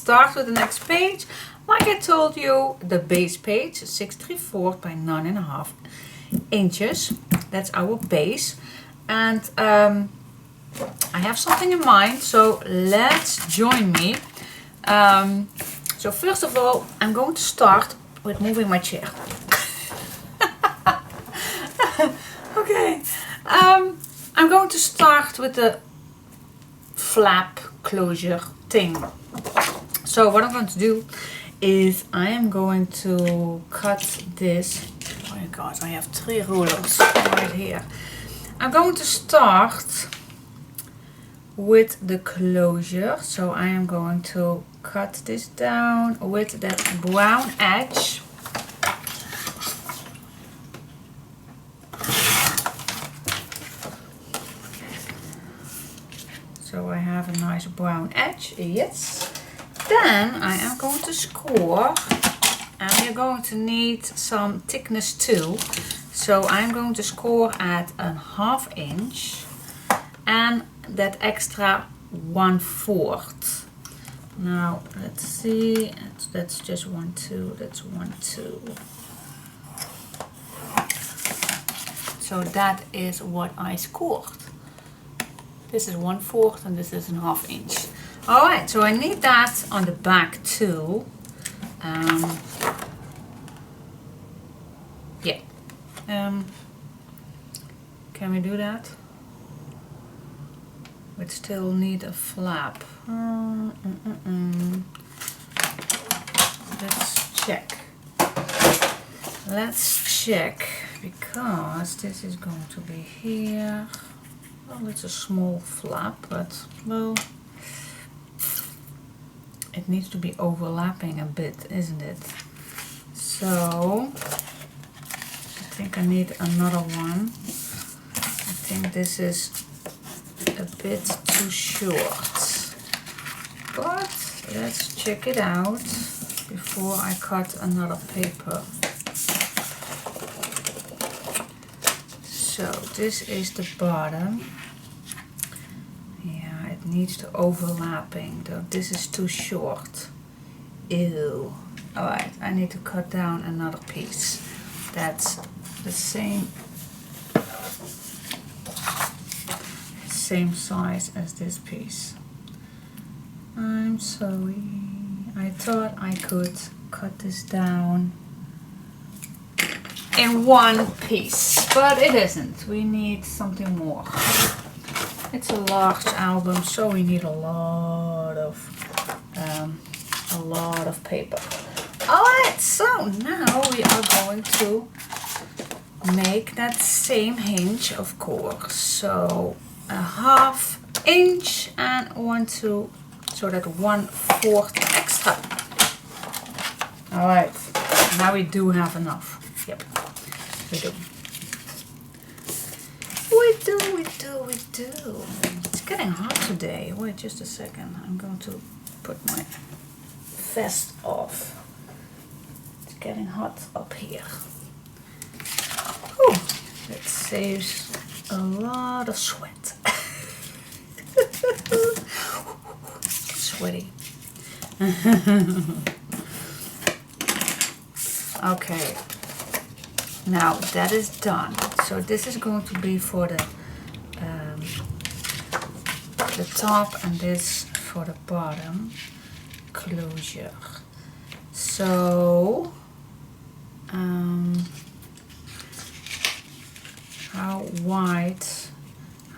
start with the next page. Like I told you, the base page, 634 by 9.5 inches. That's our base. And I have something in mind, so let's join me. So first of all, I'm going to start with moving my chair. Okay, I'm going to start with the flap closure thing. So what I'm going to do is I am going to cut this. Oh my god, I have 3 rulers right here. I'm going to start with the closure. So I am going to cut this down with that brown edge. So I have a nice brown edge, yes. Then I am going to score, and you're going to need some thickness too. So I'm going to score at a 1/2 inch and that extra 1/4. Now let's see, that's just 1, 2, that's 1, 2. So that is what I scored. This is 1/4 and this is a 1/2 inch. Alright, so I need that on the back too. Yeah. Can we do that? We still need a flap. Let's check. Let's check, because this is going to be here. Well, it's a small flap, but well, it needs to be overlapping a bit, isn't it? So I think I need another one. I think this is a bit too short, but let's check it out before I cut another paper. So this is the bottom. Yeah, it needs to overlapping, though this is too short. Ew. Alright, I need to cut down another piece. That's the same size as this piece. I'm sorry. I thought I could cut this down in one piece, but it isn't. We need something more. It's a large album, so we need a lot of paper. Alright, so now we are going to make that same hinge, of course. So a 1/2 inch and 1, 2, so that 1/4 extra. Alright, now we do have enough. Yep, we do. We do. It's getting hot today. Wait just a second. I'm going to put my vest off. It's getting hot up here. Whew. It saves a lot of sweat. Sweaty. Okay. Now that is done. So this is going to be for the top, and this for the bottom closure. So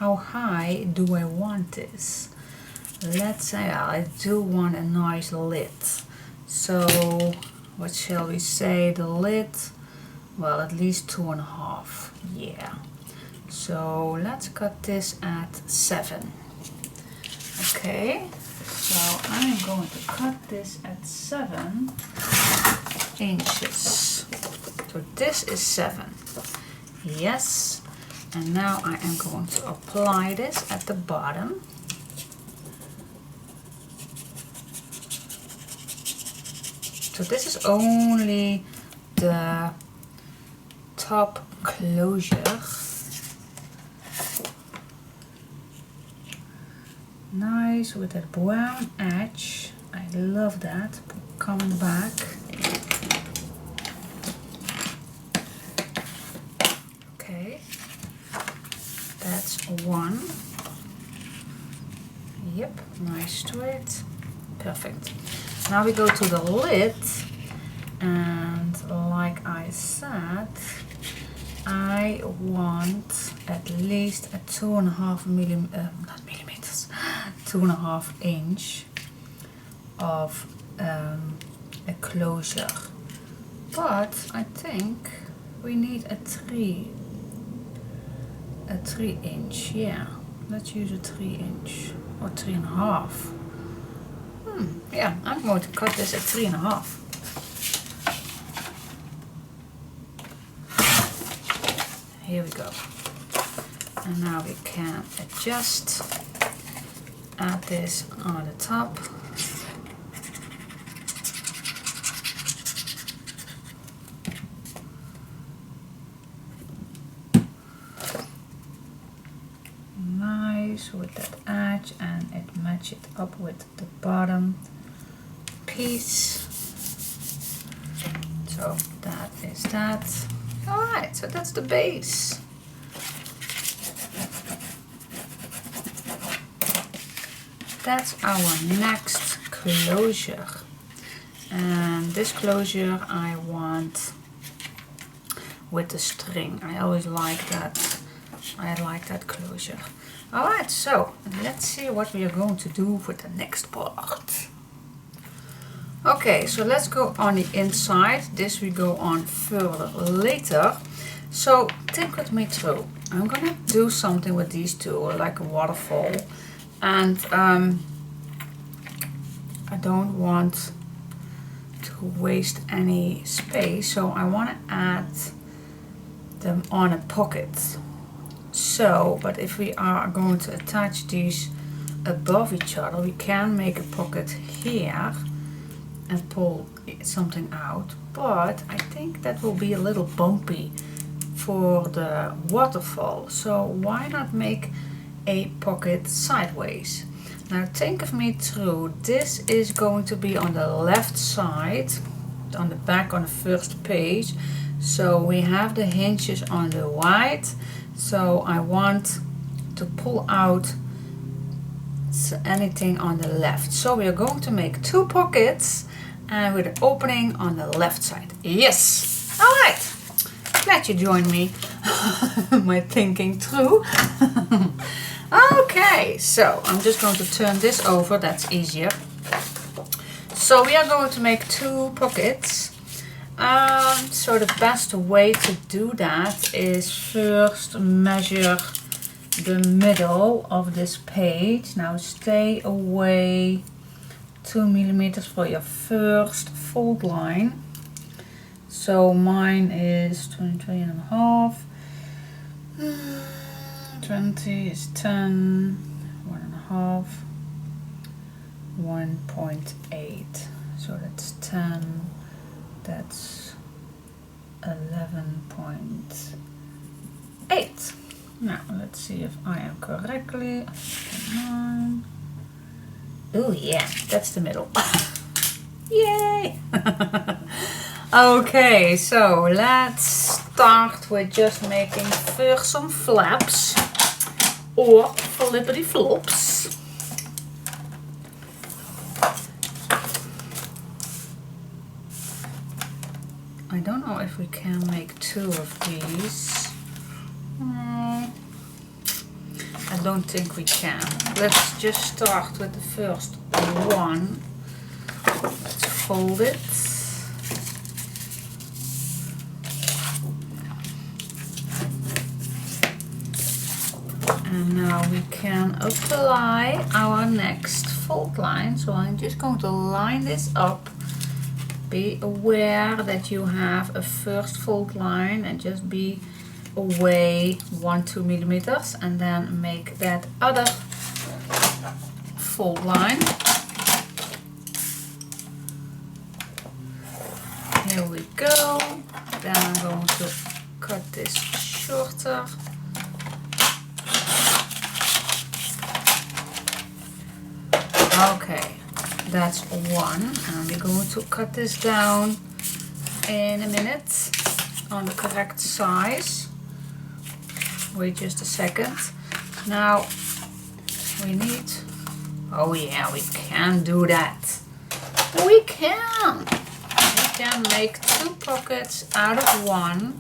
how high do I want this? Let's say I do want a nice lid. So what shall we say? The lid, well, at least 2.5. Yeah. So let's cut this at 7. Okay. So I'm going to cut this at 7 inches. So this is 7. Yes. And now I am going to apply this at the bottom. So this is only the top closure. Nice with that brown edge. I I love that. Coming back. Okay. That's one. Yep, nice straight. Perfect. Now we go to the lid, and like I said, I want at least a 2.5 millimeters, 2.5 inch of a closure. But I think we need a 3 inch. Yeah, let's use a 3 inch or 3.5. Yeah, I'm going to cut this at 3.5. Here we go. And now we can adjust, add this on the top. Nice with that edge, and it match it up with the bottom piece. So that is that. Alright, so that's the base. That's our next closure. And this closure I want with the string. I always like that. I like that closure. Alright, so let's see what we are going to do for the next part. Okay, so let's go on the inside. This we go on further later. So think with me through. I'm gonna do something with these two, like a waterfall, and I don't want to waste any space, so I want to add them on a pocket. So, but if we are going to attach these above each other, we can make a pocket here and pull something out, but I think that will be a little bumpy for the waterfall, so why not make a pocket sideways? Now think of me through. This is going to be on the left side, on the back, on the first page, so we have the hinges on the right, so I want to pull out anything on the left. So we are going to make 2 pockets and with an opening on the left side. Yes! Alright! Glad you joined me. My thinking through. Okay, so I'm just going to turn this over, that's easier. So we are going to make 2 pockets. So the best way to do that is first measure the middle of this page. Now stay away 2 millimeters for your first fold line. So mine is 20 and a half. 20 is 10, 1.5, 1.8. So that's 10. That's 11.8. Now let's see if I am correctly. Oh yeah, that's the middle. Yay! Okay, so let's start with just making first some flaps or flippity flops. I don't know if we can make 2 of these. I don't think we can. Let's just start with the first one. Let's fold it. And now we can apply our next fold line. So I'm just going to line this up. Be aware that you have a first fold line and just be away 1-2 millimeters, and then make that other fold line. Here we go. Then I'm going to cut this shorter. Okay, That's one, and we're going to cut this down in a minute on the correct size. Wait just a second. Now we need, oh yeah, we can do that. We can make 2 pockets out of one.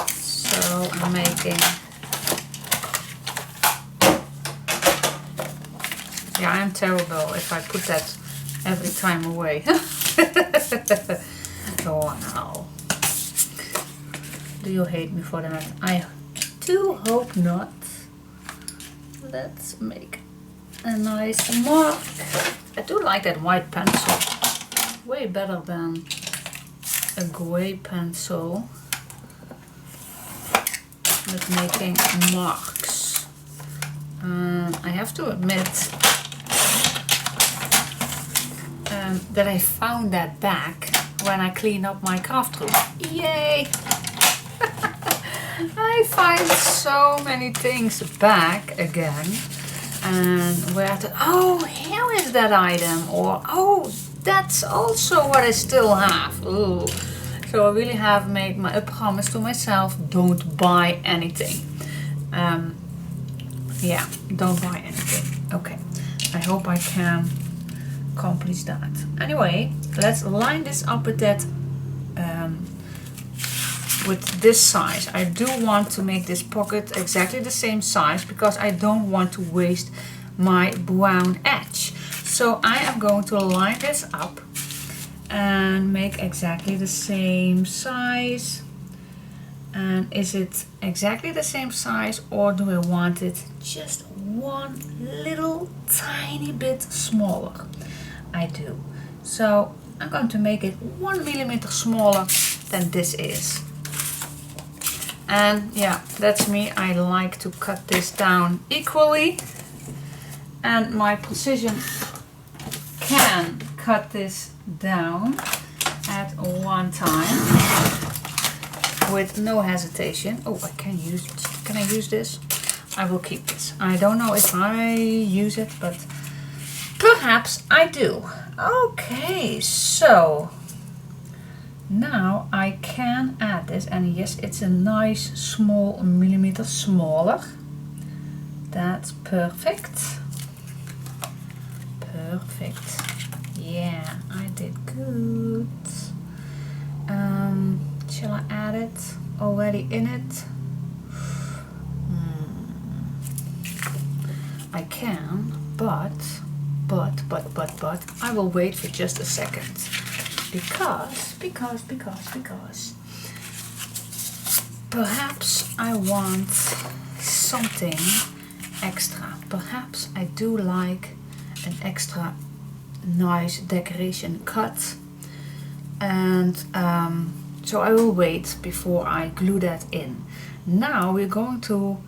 So I'm making, yeah, I'm terrible if I put that every time away. Oh no. Do you hate me for that? I do hope not. Let's make a nice mark. I do like that white pencil. Way better than a gray pencil with making marks. I have to admit that I found that back when I cleaned up my craft room. Yay! I find so many things back again, and where to, oh, here is that item, or oh, that's also what I still have. Ooh. So I really have made a promise to myself, don't buy anything. Yeah, don't buy anything. Okay, I hope I can accomplish that. Anyway, let's line this up with that, with this size. I do want to make this pocket exactly the same size because I don't want to waste my brown edge. So I am going to line this up and make exactly the same size. And is it exactly the same size, or do I want it just one little tiny bit smaller? I do. So I'm going to make it 1 millimeter smaller than this is. And yeah, that's me. I like to cut this down equally. And my precision can cut this down at one time with no hesitation. Oh, can I use this? I will keep this. I don't know if I use it, but perhaps I do. Okay, so now I can add this, and yes, it's a nice small millimeter smaller. That's perfect. Perfect. Yeah, I did good. Shall I add it already in it? I can, but I will wait for just a second because perhaps I want something extra. Perhaps I do like an extra nice decoration cut, and so I will wait before I glue that in. Now we're going to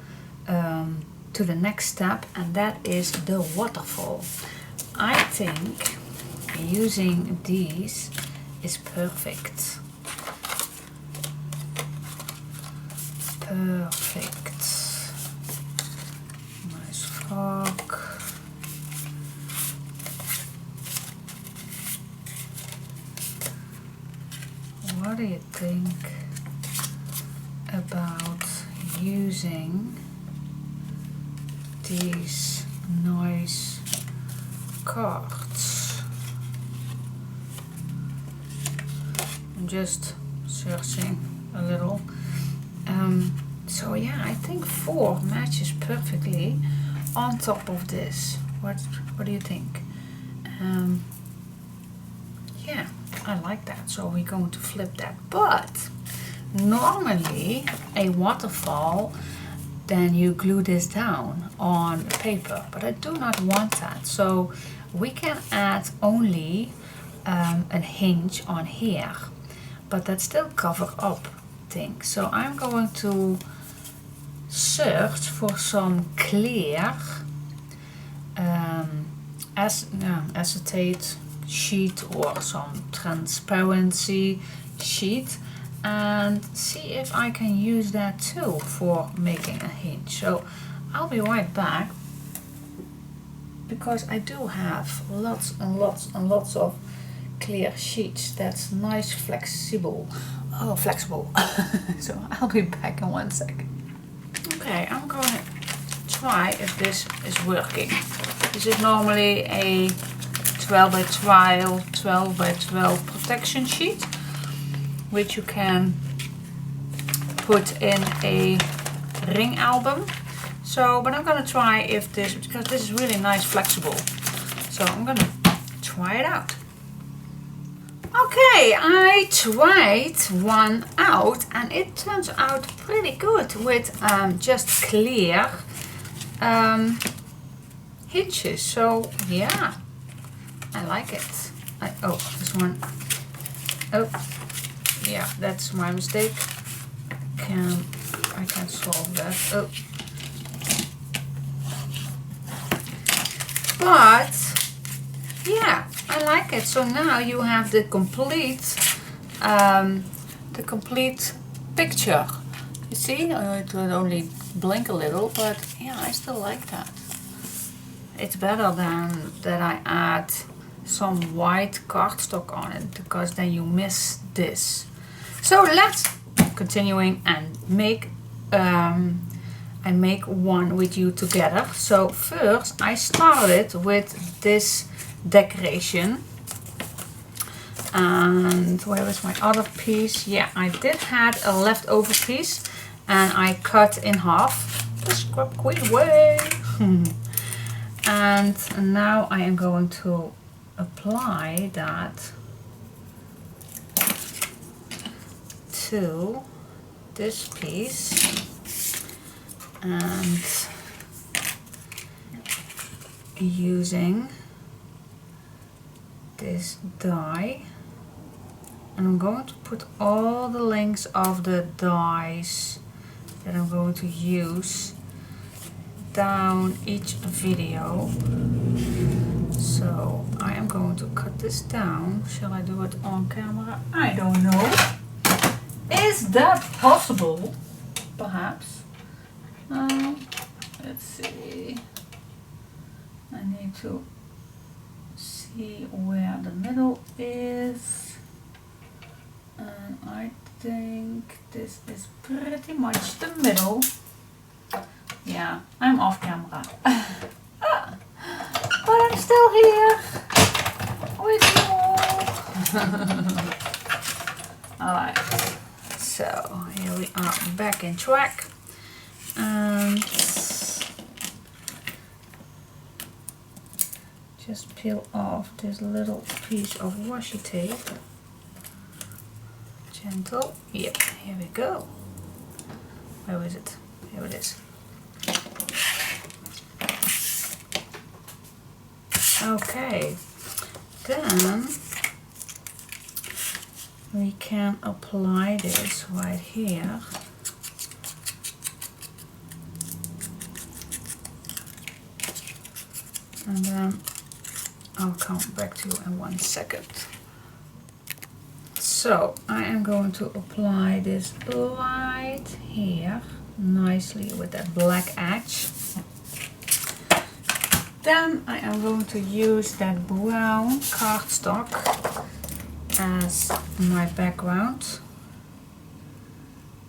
the next step, and that is the waterfall. I think using these is perfect. Perfect. Nice frog. What do you think about using these nice cards? I'm just searching a little. So yeah, I think 4 matches perfectly on top of this. What do you think? Yeah, I like that. So we're going to flip that. But normally a waterfall, then you glue this down on paper, but I do not want that. So we can add only a hinge on here, but that still cover up things. So I'm going to search for some clear acetate sheet or some transparency sheet, and see if I can use that too for making a hinge. So I'll be right back. because I do have lots and lots and lots of clear sheets that's nice flexible. Oh, flexible. So I'll be back in 1 second. Okay, I'm going to try if this is working. This is normally a 12 by 12 by 12 protection sheet, which you can put in a ring album. So, but I'm gonna try if this, because this is really nice flexible. So I'm gonna try it out. Okay, I tried one out and it turns out pretty good with just clear hinges. So yeah, I like it. Oh, this one. Oh, yeah, that's my mistake. I can't solve that. Oh. But yeah, I like it. So now you have the complete picture. You see, it will only blink a little, but yeah, I still like that. It's better than that I add some white cardstock on it, because then you miss this. So let's continuing and make I make one with you together. So first I started with this decoration, and where is my other piece? Yeah, I did have a leftover piece and I cut in half the scrap queen way. And now I am going to apply that to this piece, and using this die, and I'm going to put all the lengths of the dies that I'm going to use down each video. So I am going to cut this down. Shall I do it on camera? I don't know. Is that possible? Perhaps. Let's see. I need to see where the middle is. And I think this is pretty much the middle. Yeah, I'm off camera. But I'm still here with you all. Alright, so here we are back in track. And just peel off this little piece of washi tape. Gentle. Yep, here we go. Where is it? Here it is. Okay, then we can apply this right here. And then I'll come back to you in 1 second. So I am going to apply this right here nicely with that black edge. Then I am going to use that brown cardstock as my background,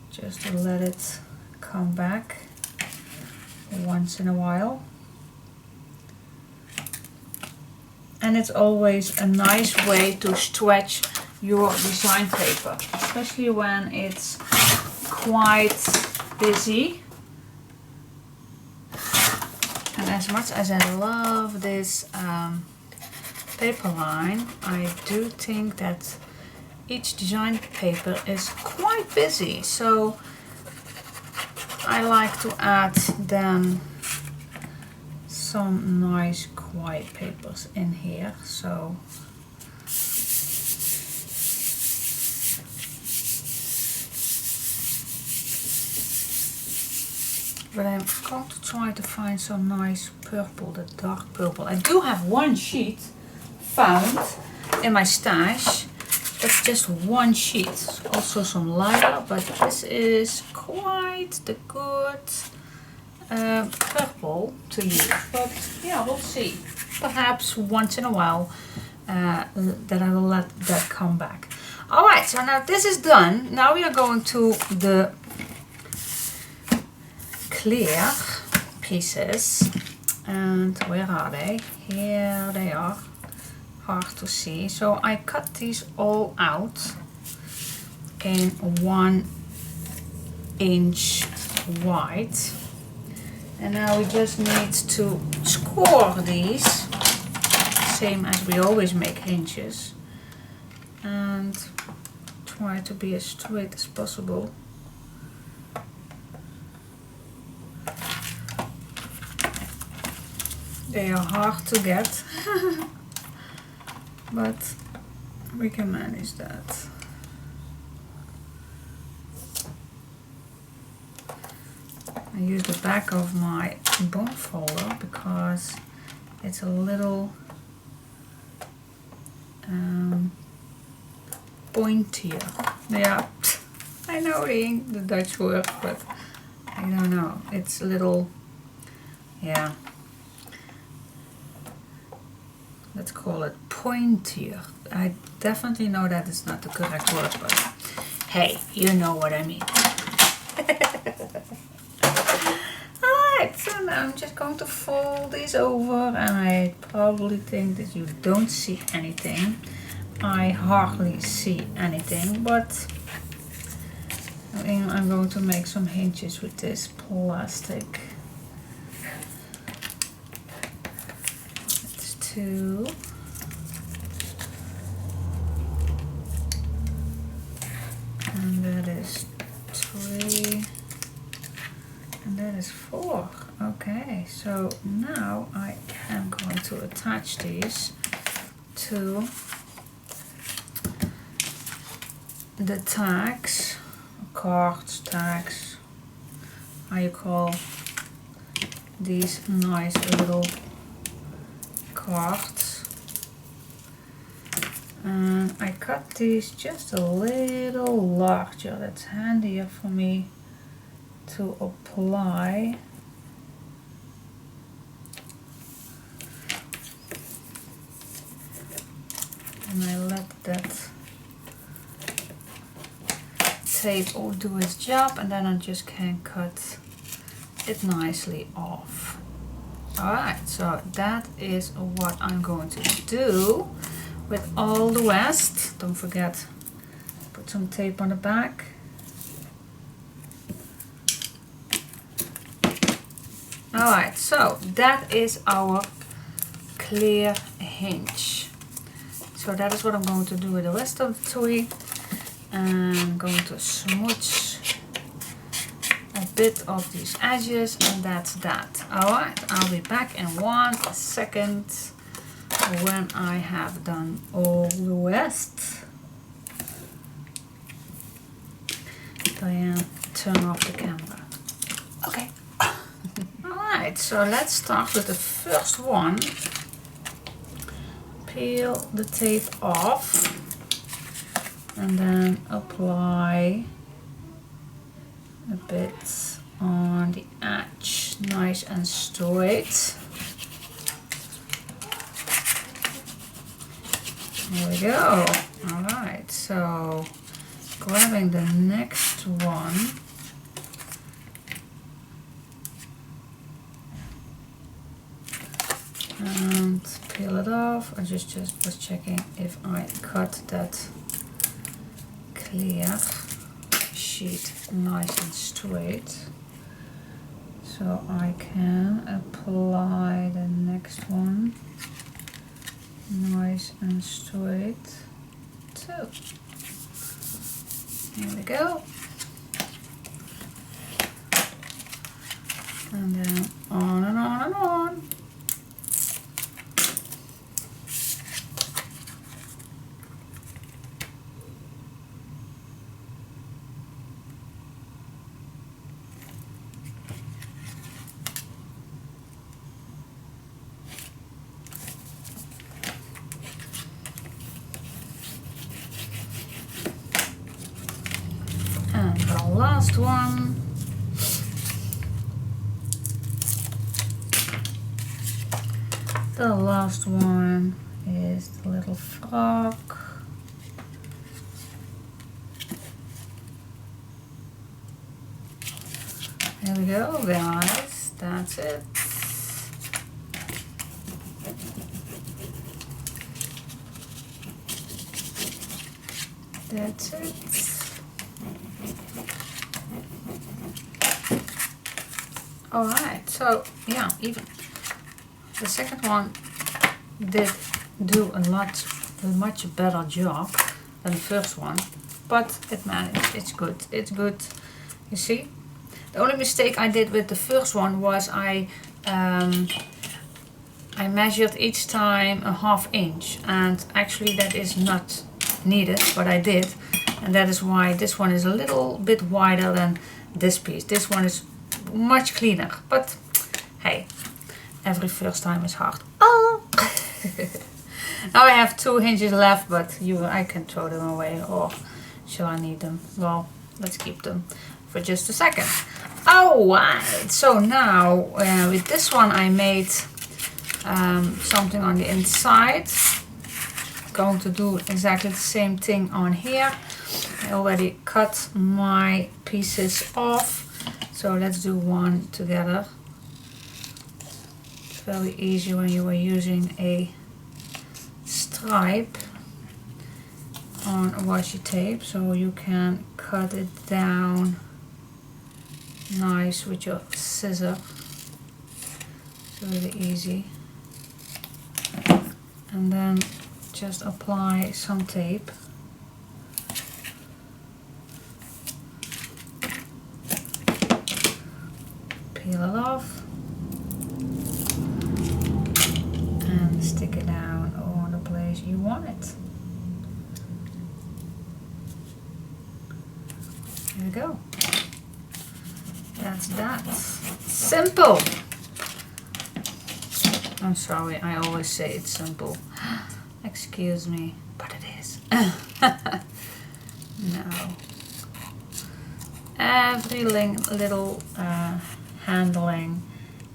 just to let it come back once in a while. And it's always a nice way to stretch your design paper, especially when it's quite busy. And as much as I love this paper line, I do think that each design paper is quite busy. So I like to add then some nice quiet papers in here. So but I'm going to try to find some nice purple, the dark purple. I do have one sheet found in my stash. That's just one sheet. Also some lighter, but this is quite the good purple to use, but yeah, we'll see. Perhaps once in a while that I will let that come back. Alright, so now this is done. Now we are going to the clear pieces. And where are they? Here they are. Hard to see. So I cut these all out in 1 inch wide. And now we just need to score these, same as we always make hinges, and try to be as straight as possible. They are hard to get, but we can manage that. I use the back of my bone folder because it's a little pointier. Yeah, I know the Dutch word, but I don't know. It's a little, yeah, let's call it pointier. I definitely know that is not the correct word, but hey, you know what I mean. Alright, so now I'm just going to fold these over, and I probably think that you don't see anything. I hardly see anything, but I'm going to make some hinges with this plastic. That's 2. And that is 3. And that is 4. Okay, so now I am going to attach these to the tags, cards, tags, how you call these nice little cards. And I cut these just a little larger. That's handier for me to apply. And I let that tape will do its job, and then I just can cut it nicely off. Alright, so that is what I'm going to do with all the rest. Don't forget, put some tape on the back. Alright, so that is our clear hinge. So that is what I'm going to do with the rest of the toy. I'm going to smooch a bit of these edges, and that's that. Alright, I'll be back in 1 second when I have done all the rest. Diane, turn off the camera. Okay. Alright, so let's start with the first one. Peel the tape off and then apply a bit on the edge, nice and straight. There we go. Alright, so grabbing the next one, and peel it off. I just was checking if I cut that clear sheet nice and straight, so I can apply the next one nice and straight too. Here we go. And then on and on and on. The last one is the little frog. There we go, guys. That's it. That's it. Alright, so yeah, even the second one did do a much better job than the first one, but it managed. It's good. It's good. You see, the only mistake I did with the first one was I measured each time a ½ inch, and actually that is not needed, but I did, and that is why this one is a little bit wider than this piece. This one is much cleaner, but hey, every first time is hard. Oh! Now I have 2 hinges left, but I can throw them away, or shall I need them? Well, let's keep them for just a second. Alright, so now with this one I made something on the inside. Going to do exactly the same thing on here. I already cut my pieces off, so let's do one together. It's very easy when you are using a stripe on washi tape, so you can cut it down nice with your scissor. It's really easy. And then just apply some tape. Peel it off and stick it down on the place you want it. There we go. That's that. Simple. I'm sorry, I always say it's simple. Excuse me, but it is. No. Every little handling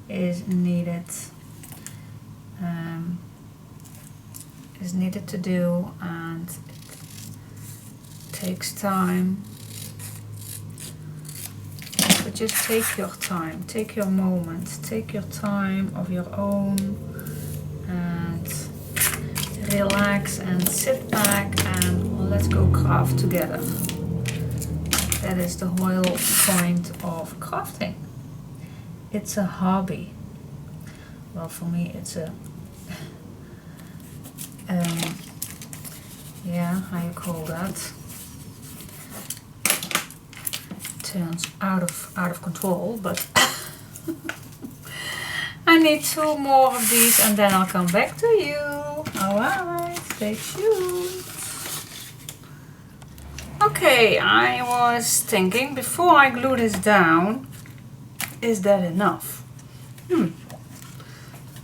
is needed. To do, and it takes time. But just take your time, take your moment, take your time of your own, and relax and sit back and let's go craft together. That is the whole point of crafting. It's a hobby. Well, for me it's a yeah, how you call that? Turns out of control, but I need 2 more of these and then I'll come back to you. Alright, stay tuned. Okay, I was thinking before I glue this down, is that enough?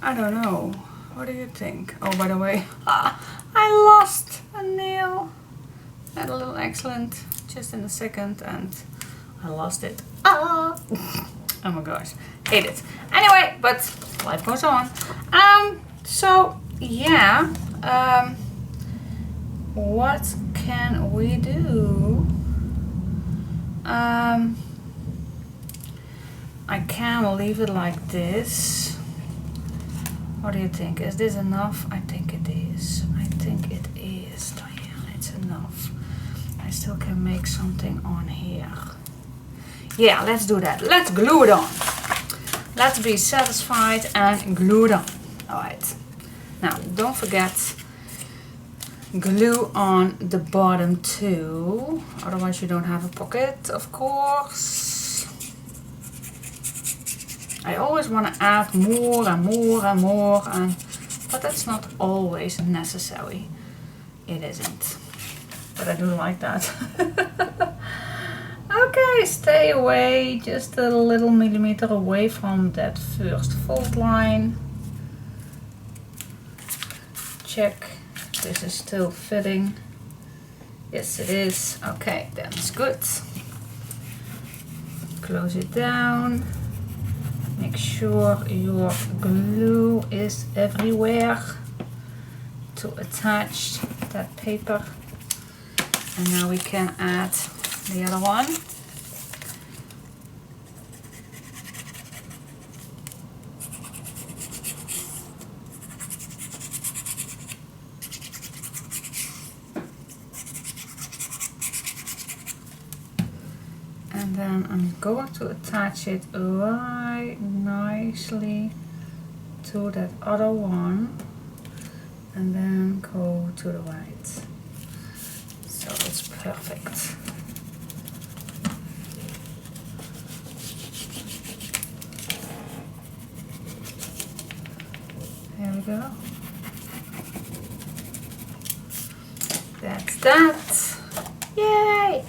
I don't know. What do you think? Oh, by the way, I lost a nail. Had a little accident just in a second and I lost it. Oh my gosh, hate it. Anyway, but life goes on. So yeah, what can we do? I can leave it like this. What do you think? Is this enough? I think it is. I think it is, Diane. It's enough. I still can make something on here. Yeah, let's do that. Let's glue it on. Let's be satisfied and glue it on. Alright. Now, don't forget, glue on the bottom too. Otherwise you don't have a pocket, of course. I always want to add more and more and more, but that's not always necessary. It isn't. But I do like that. Okay, stay away, just a little millimeter away from that first fold line. Check, this is still fitting. Yes, it is. Okay, that's good. Close it down. Make make sure your glue is everywhere to attach that paper. And now we can add the other one. And then I'm going to attach it right nicely to that other one, and then go to the right. So it's perfect. There we go. That's that. Yay!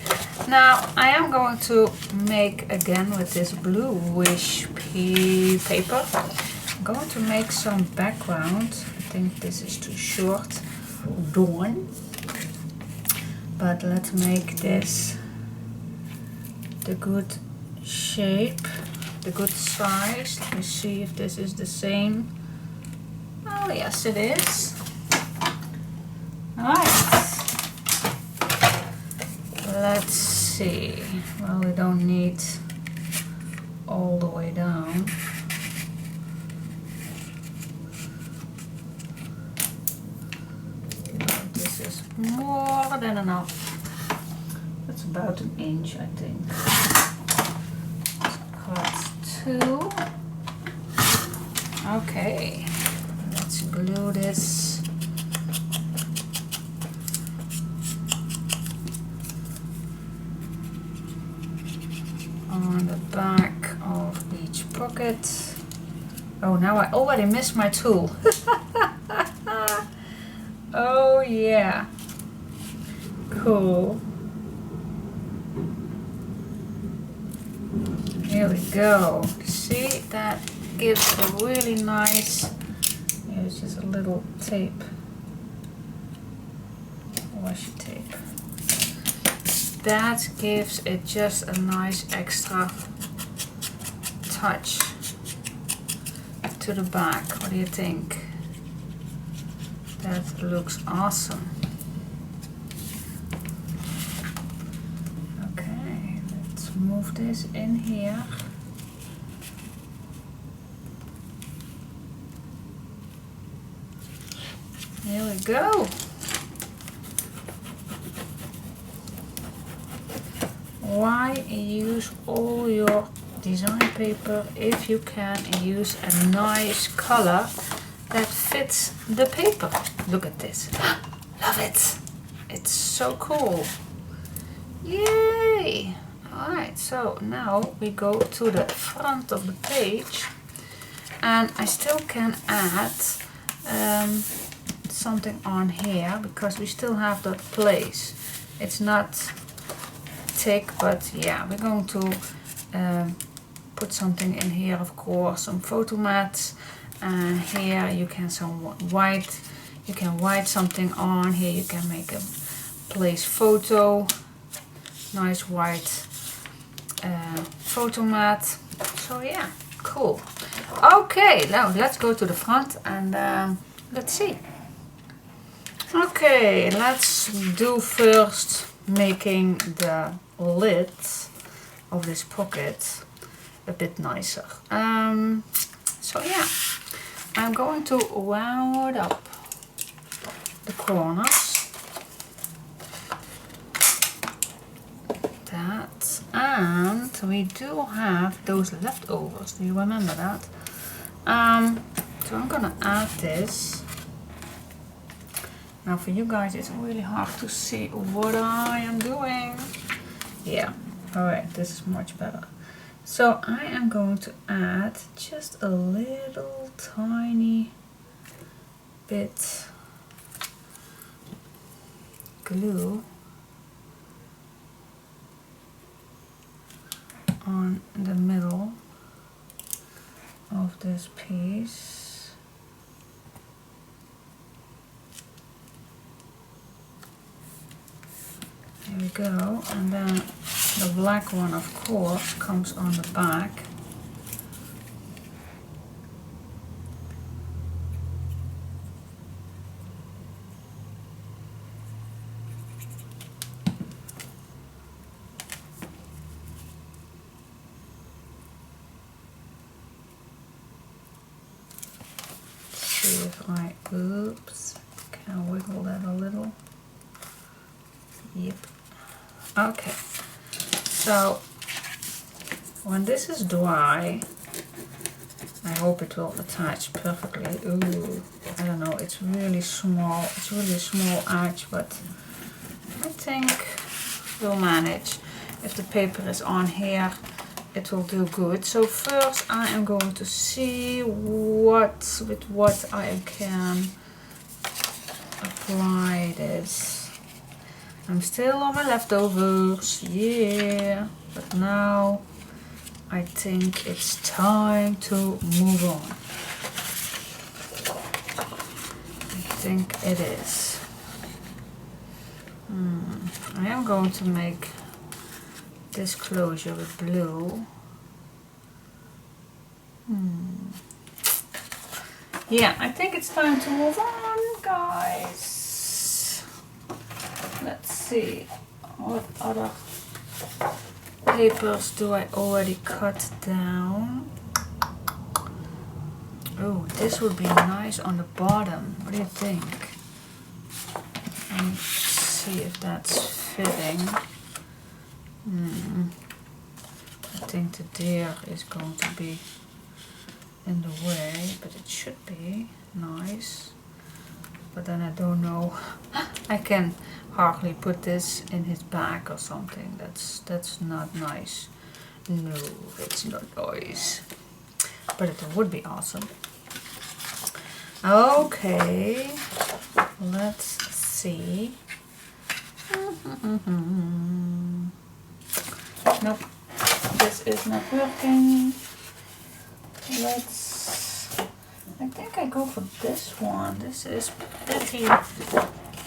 Now I am going to make again with this bluish paper. I'm going to make some background. I think this is too short. Done. But let's make this the good shape, the good size. Let me see if this is the same. Oh yes, it is. Alright. Let's see. Well, we don't need all the way down. This is more than enough. That's about an inch, I think. Cut 2. Okay. Let's glue this. On the back of each pocket. Oh, now I already missed my tool. Oh yeah. Cool. Here we go. See, that gives a really nice, here's just a little tape, washi tape. That gives it just a nice extra touch to the back. What do you think? That looks awesome. Okay, let's move this in here. Here we go. Why use all your design paper if you can use a nice color that fits the paper? Look at this. Love it. It's so cool. Yay! Alright, so now we go to the front of the page, and I still can add something on here because we still have that place. It's not thick, but yeah, we're going to put something in here, of course, some photo mats, and here you can write something on. Here you can make a place photo, nice white photo mat. So yeah, cool. Okay, now let's go to the front and let's see. Okay, let's do first making the lid of this pocket a bit nicer. So yeah, I'm going to round up the corners. That, and we do have those leftovers. Do you remember that? So I'm gonna add this. Now for you guys it's really hard to see what I am doing. Yeah, alright, this is much better. So I am going to add just a little tiny bit glue on the middle of this piece. There we go, and then the black one, of course, comes on the back. see if I, oops, can I wiggle that a little? Yep. Okay, so when this is dry, I hope it will attach perfectly. Ooh, I don't know, it's really small. It's really a small arch, but I think we'll manage. If the paper is on here, it will do good. So first I am going to see with what I can apply this. I'm still on my leftovers, yeah, but now I think it's time to move on. I think it is. I am going to make this closure with blue. Yeah, I think it's time to move on, guys. Let's see, what other papers do I already cut down? Oh, this would be nice on the bottom. What do you think? Let me see if that's fitting. I think the deer is going to be in the way, but it should be nice. But then I don't know. I can hardly put this in his bag or something. That's not nice. No, it's not nice. But it would be awesome. Okay, let's see. Nope, this is not working. I think I go for this one. This is pretty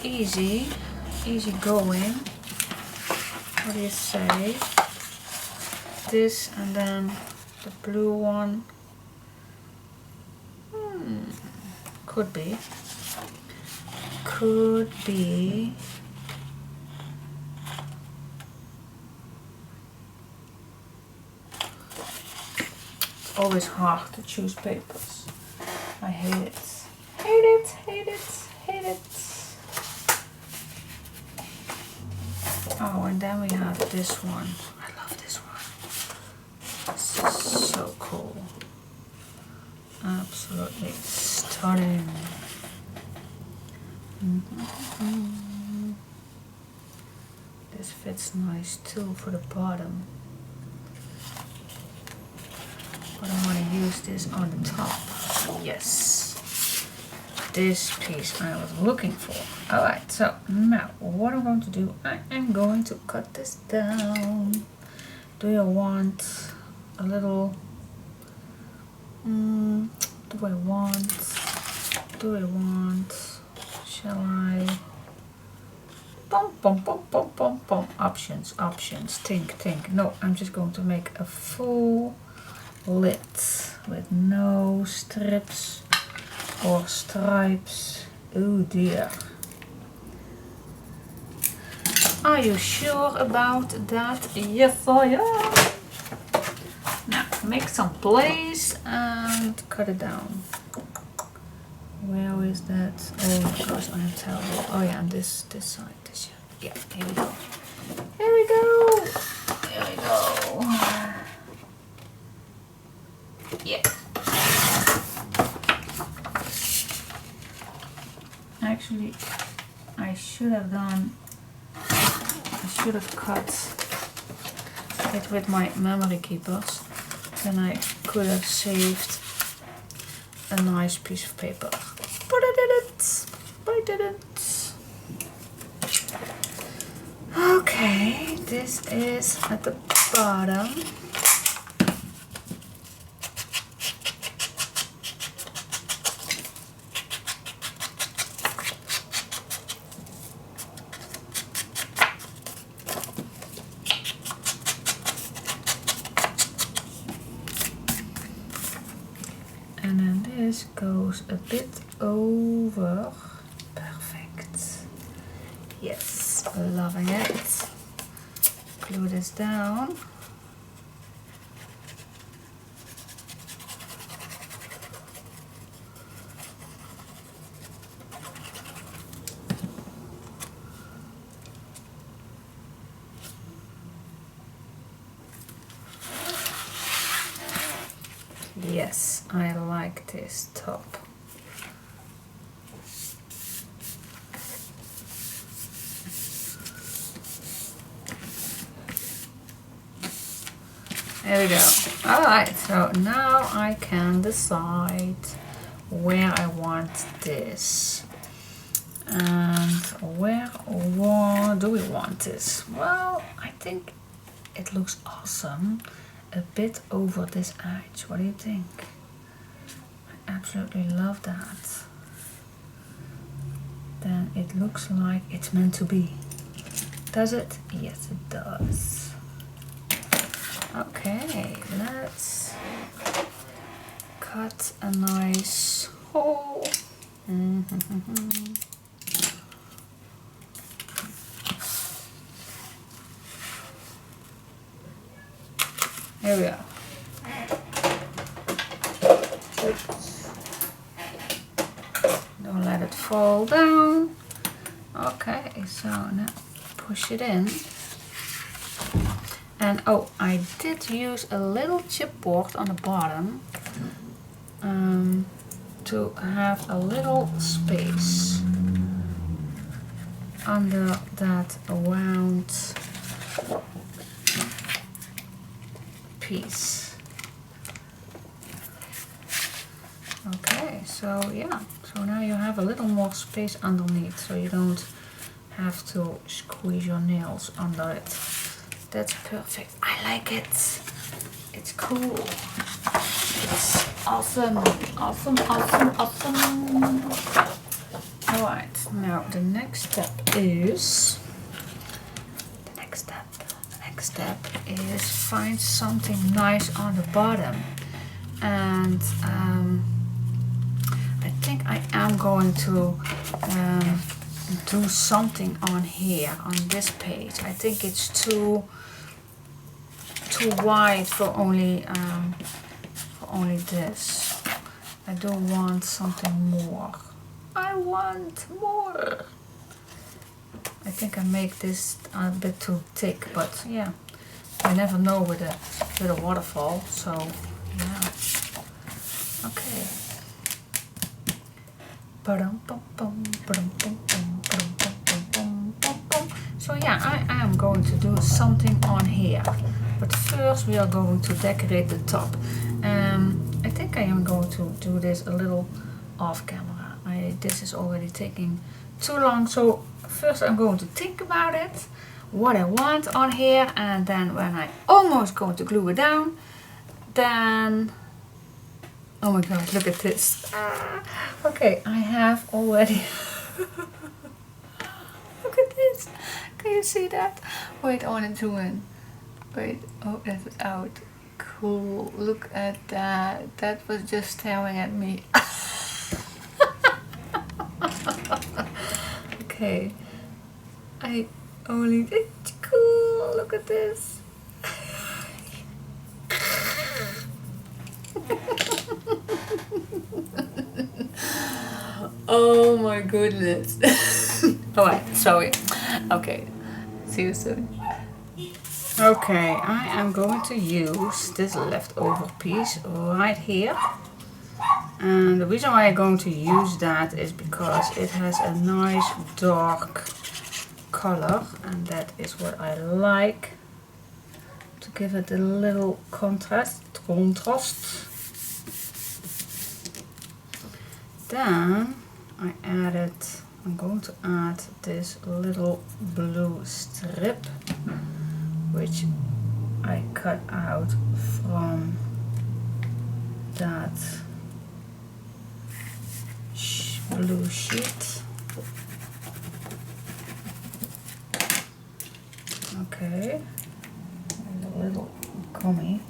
easy going. What do you say? This and then the blue one. Could be. It's always hard to choose papers. I hate it. Hate it. Oh, and then we have this one. I love this one. This is so cool. Absolutely stunning. This fits nice too for the bottom. But I want to use this on the top. Yes. This piece I was looking for. Alright, so now what I'm going to do, I am going to cut this down. Do you want a little... Do I want... Shall I... Options. Think. No, I'm just going to make a full lid with no strips or stripes. Oh dear. Are you sure about that? Yes, I am. Now, make some place and cut it down. Where is that? Oh my gosh, I am terrible. Oh yeah, on this side. Yeah, here we go. Yeah. Actually, I should have cut it with my memory keepers. Then I could have saved a nice piece of paper. But I didn't. Okay, this is at the bottom. And then this goes a bit over. Perfect. Yes, loving it. Glue this down. Yes, I like this top. There we go. Alright, so now I can decide where I want this. And where do we want this? Well, I think it looks awesome a bit over this edge. What do you think? I absolutely love that. Then it looks like it's meant to be. Does it? Yes, it does. Okay, let's cut a nice hole. Here we go. Don't let it fall down. Okay, so now push it in. And oh, I did use a little chipboard on the bottom to have a little space under that round piece. Okay, so yeah, so now you have a little more space underneath, so you don't have to squeeze your nails under it. That's perfect. I like it. It's cool. It's awesome. Awesome, awesome, awesome. Alright, now the next step is find something nice on the bottom. And I think I am going to do something on here, on this page. I think it's too wide for only this. I do want something more. I want more. I think I make this a bit too thick, but yeah, you never know with a waterfall. So yeah. Okay. So yeah, I am going to do something on here, but first we are going to decorate the top. I think I am going to do this a little off camera. This is already taking too long, so first I'm going to think about it, what I want on here, and then when I almost going to glue it down, then oh my god, look at this. Okay, I have already look at this. Can you see that? Wait, I want to zoom in. Wait, oh, that is out. Cool, look at that. That was just staring at me. Okay, I only, it's cool, look at this. Oh my goodness. Alright, sorry. Okay, see you soon. Okay, I am going to use this leftover piece right here. And the reason why I'm going to use that is because it has a nice dark color, and that is what I like, to give it a little contrast. Then I'm going to add this little blue strip, which I cut out from that blue sheet. Okay, and a little gummy.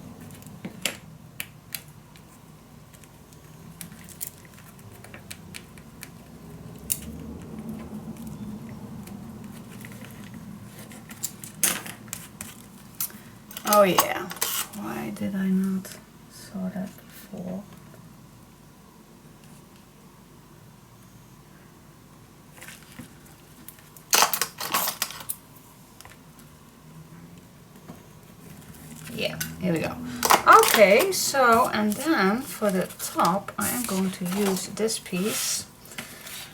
Oh yeah, why did I not saw that before? Yeah, here we go. Okay, so and then for the top I am going to use this piece.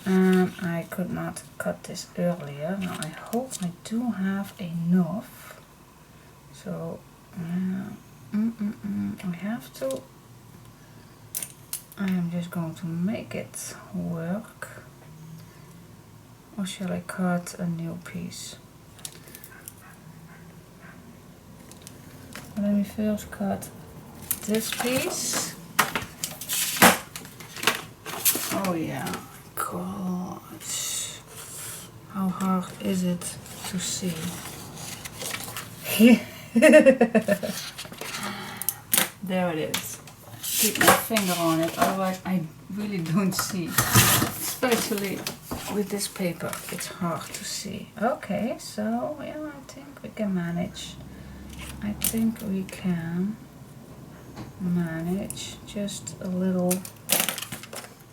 And I could not cut this earlier. Now I hope I do have enough. So I have to. I am just going to make it work. Or shall I cut a new piece? Let me first cut this piece. Oh yeah, God. How hard is it to see? There it is. Keep my finger on it, otherwise I really don't see. Especially with this paper, it's hard to see. Okay, so yeah, I think we can manage. I think we can manage just a little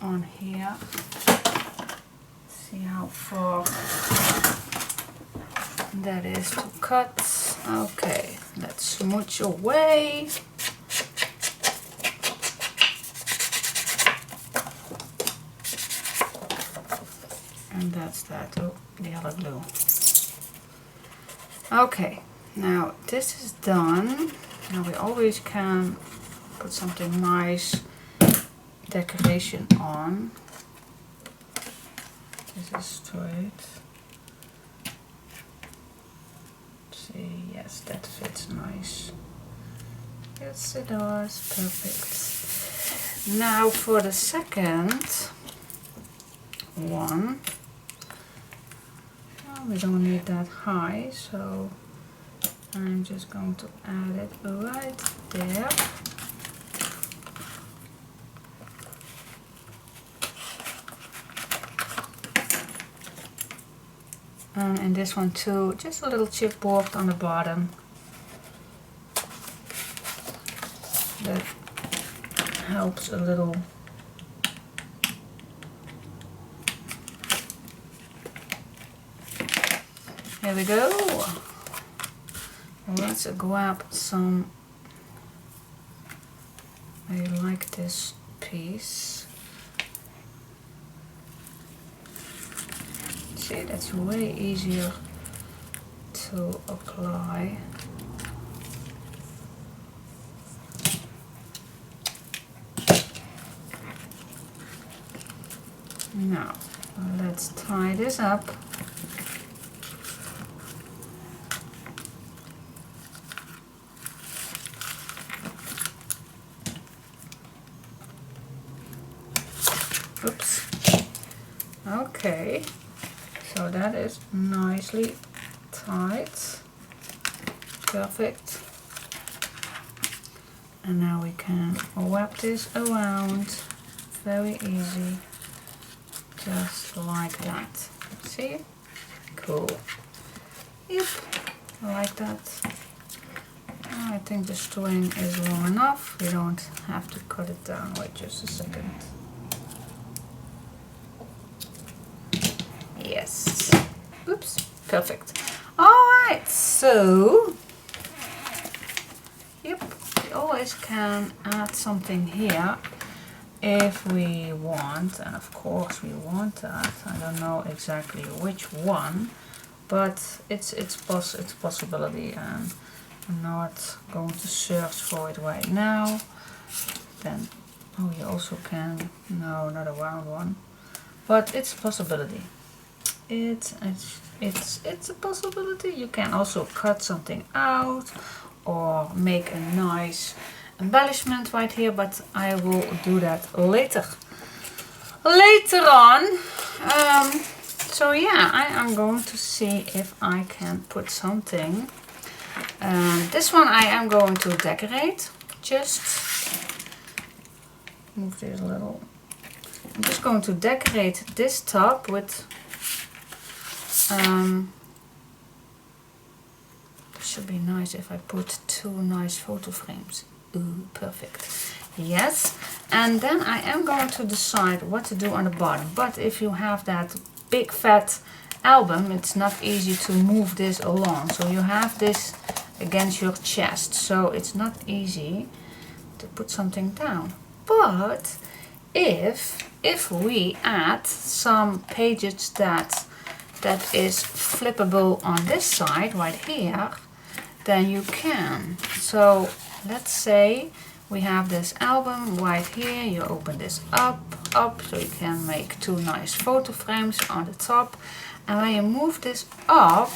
on here. See how far that is to cut. Okay, let's smooch away. And that's that. Oh, the other glue. Okay, now this is done. Now we always can put something nice decoration on. This is straight. See, yes, that fits nice. Yes, it does. Perfect. Now for the second one. We don't need that high, so I'm just going to add it right there. And in this one too, just a little chipboard on the bottom. That helps a little. Here we go. Let's grab some. I like this piece. See, that's way easier to apply. Now, let's tie this up. Oops. Okay, so that is nicely tied. Perfect. And now we can wrap this around. Very easy. Just like that. See? Cool. Yep, like that. I think the string is long enough. We don't have to cut it down. Wait just a second. Yes. Oops. Perfect. Alright, so yep, we always can add something here if we want, and of course we want that. I don't know exactly which one, but it's possibility, and I'm not going to search for it right now. Then oh, you also can, no, not a round one, but it's a possibility. It's a possibility. You can also cut something out or make a nice embellishment right here, but I will do that later on. So yeah, I am going to see if I can put something. This one I am going to decorate. Just move this a little. I'm just going to decorate this top with it should be nice if I put 2 nice photo frames. Ooh, perfect. Yes, and then I am going to decide what to do on the bottom. But if you have that big fat album, it's not easy to move this along. So you have this against your chest, so it's not easy to put something down. But if we add some pages that is flippable on this side right here, then you can. So let's say we have this album right here. You open this up, so you can make two nice photo frames on the top. And when you move this up,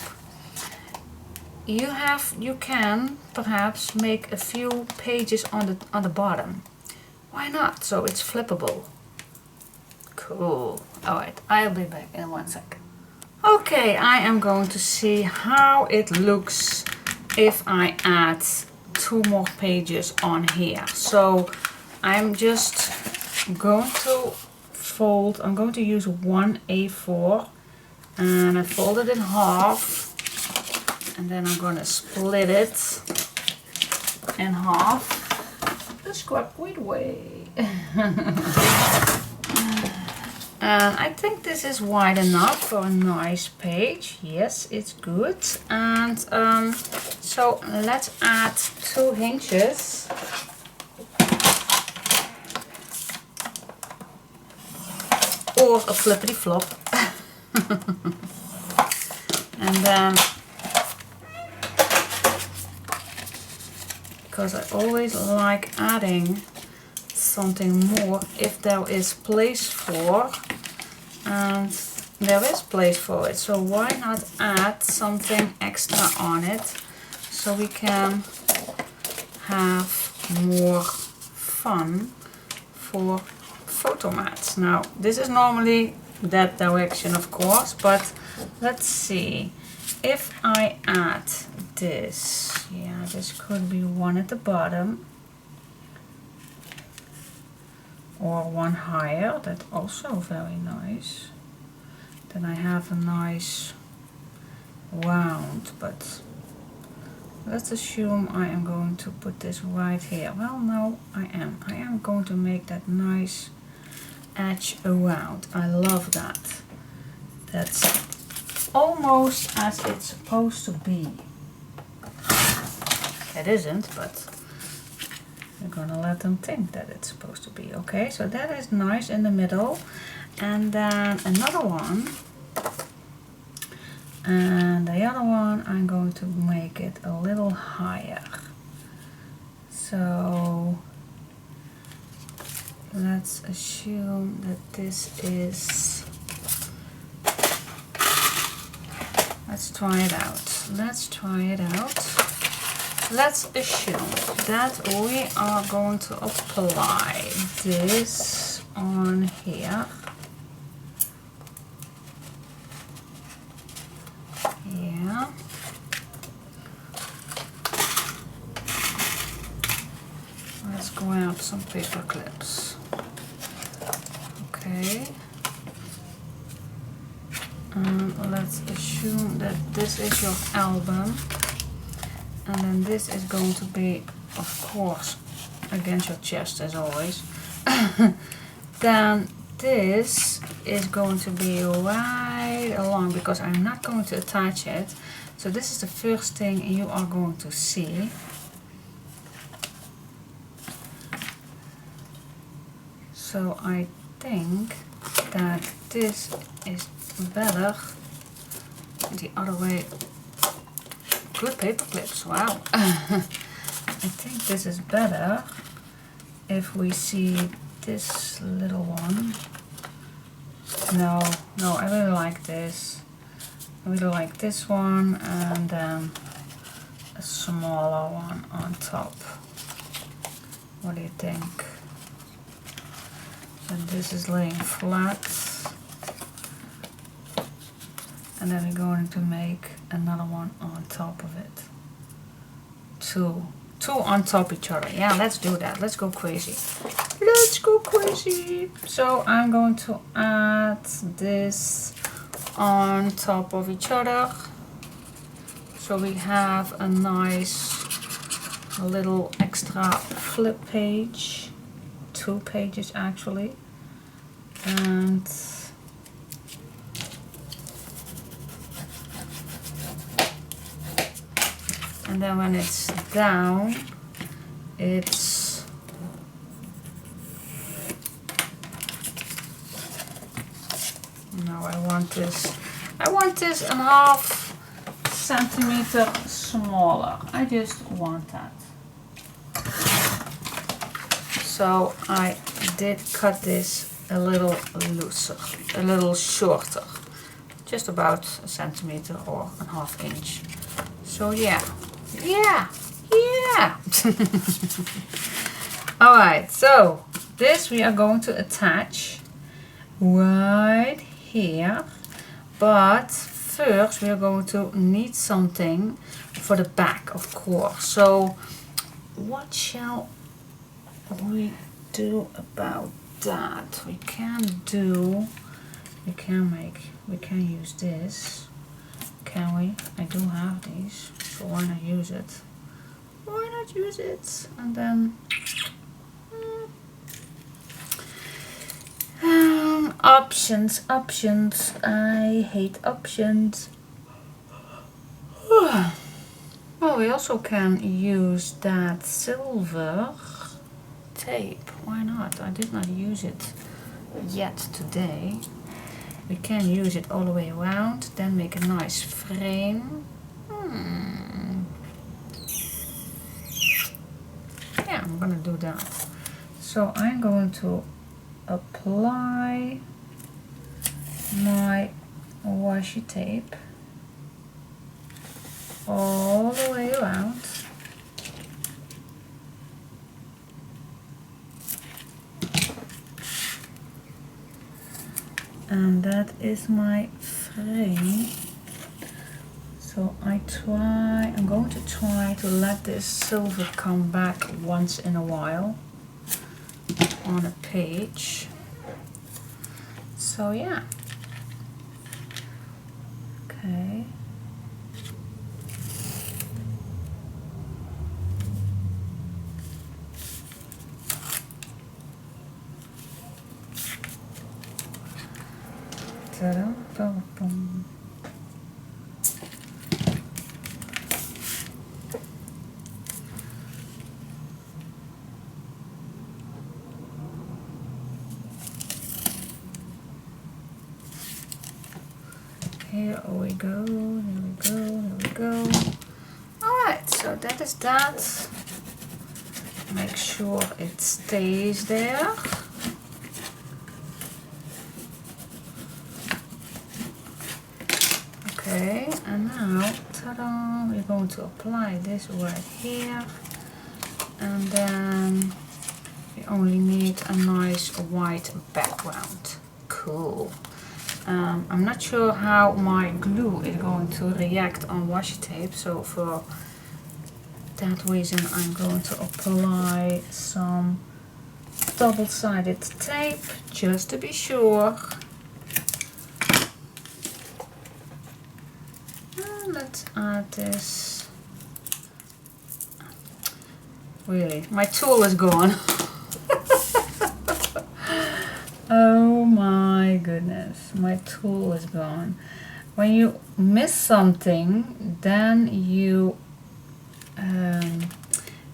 you can perhaps make a few pages on the bottom. Why not? So it's flippable. Cool. Alright, I'll be back in 1 second. Okay, I am going to see how it looks if I add 2 more pages on here. So I'm just going to fold, I'm going to use one A4 and I fold it in half, and then I'm going to split it in half the scrapbook way. And I think this is wide enough for a nice page. Yes, it's good. And so let's add 2 hinges. Or a flippity flop. And then, because I always like adding something more if there is place for, and there is place for it, so why not add something extra on it so we can have more fun for photo mats. Now this is normally that direction, of course, but let's see if I add this. Yeah, this could be one at the bottom or one higher. That's also very nice. Then I have a nice round, but let's assume I am going to put this right here. Well, no, I am going to make that nice edge around. I love that. That's almost as it's supposed to be. It isn't, but we're gonna let them think that it's supposed to be. Okay, so that is nice in the middle. And then another one. And the other one, I'm going to make it a little higher. So let's assume that this is, let's try it out. Let's try it out. Let's assume that we are going to apply this on here. Yeah. Let's grab some paper clips. Okay. Let's assume that this is your album. And then this is going to be, of course, against your chest as always. Then this is going to be right along, because I'm not going to attach it. So this is the first thing you are going to see. So I think that this is better the other way. Good paper clips, wow. I think this is better if we see this little one. No, I really like this. I really like this one, and then a smaller one on top. What do you think? And this is laying flat. And then we're going to make another one on top of it. Two on top each other. Yeah, let's do that. Let's go crazy. Let's go crazy. So I'm going to add this on top of each other. So we have a nice little extra flip page. 2 pages actually. And then when it's down, it's Now I want this. I want this a half centimeter smaller. I just want that. So I did cut this a little looser, a little shorter, just about a centimeter or a half inch. So yeah. Alright, so this we are going to attach right here, but first we are going to need something for the back, of course. So what shall we do about that? We can use this, can we? I do have these, so why not use it? Why not use it? And then options. I hate options. Well, we also can use that silver tape. Why not? I did not use it yet today. We can use it all the way around, then make a nice frame. Yeah, I'm gonna do that. So I'm going to apply my washi tape all the way around. And that is my frame. So I'm going to try to let this silver come back once in a while on a page. So yeah. Okay. Ta-da, boom, boom. Here we go, here we go, here we go. Alright, so that is that. Make sure it stays there. Okay, and now, ta-da, we're going to apply this right here. And then we only need a nice white background. Cool. I'm not sure how my glue is going to react on washi tape, so for that reason I'm going to apply some double-sided tape just to be sure. And let's add this. Really, my tool is gone. Oh my goodness, my tool is gone. When you miss something, then you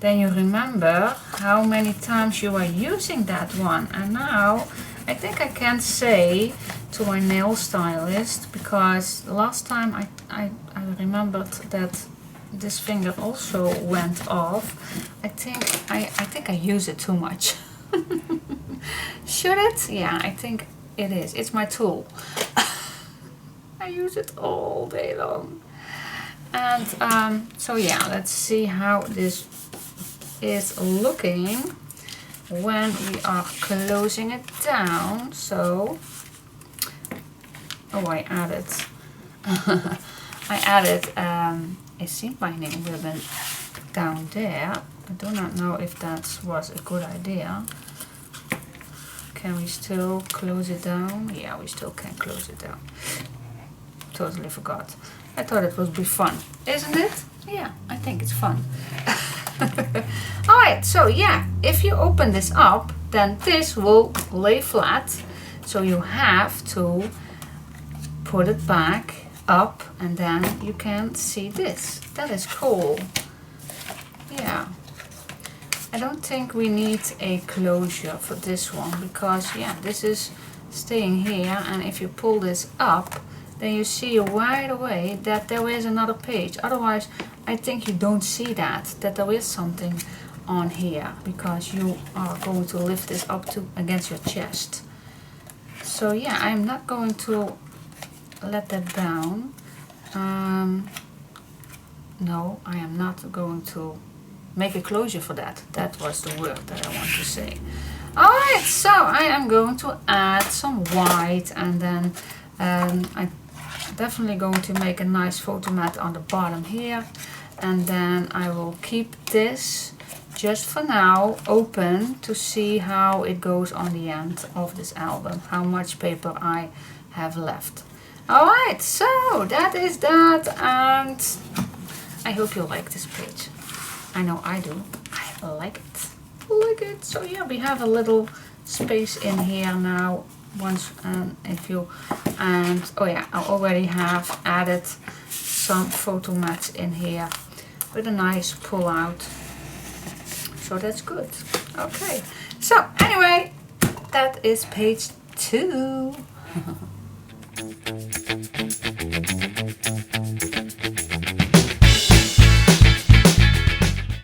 remember how many times you are using that one. And now I think I can say to my nail stylist, because last time I remembered that this finger also went off. I think I use it too much. Should it? Yeah, I think it is. It's my tool. I use it all day long. And so yeah, let's see how this is looking when we are closing it down. So, oh, I added a seam binding ribbon down there. I do not know if that was a good idea. Can we still close it down? Yeah, we still can close it down. Totally forgot. I thought it would be fun, isn't it? Yeah, I think it's fun. Alright, so yeah, if you open this up, then this will lay flat. So you have to put it back up and then you can see this. That is cool. Yeah. I don't think we need a closure for this one because yeah, this is staying here, and if you pull this up, then you see right away that there is another page. Otherwise, I think you don't see that there is something on here, because you are going to lift this up to against your chest. So yeah, I'm not going to let that down. No, I am not going to make a closure for that. That was the word that I want to say. Alright, so I am going to add some white, and then I'm definitely going to make a nice photo mat on the bottom here, and then I will keep this just for now open to see how it goes on the end of this album, how much paper I have left. Alright, so that is that, and I hope you like this page. I know I do. I like it. Like it. So yeah, we have a little space in here now. Once oh yeah, I already have added some photo mats in here with a nice pull out. So that's good. Okay. So anyway, that is page 2.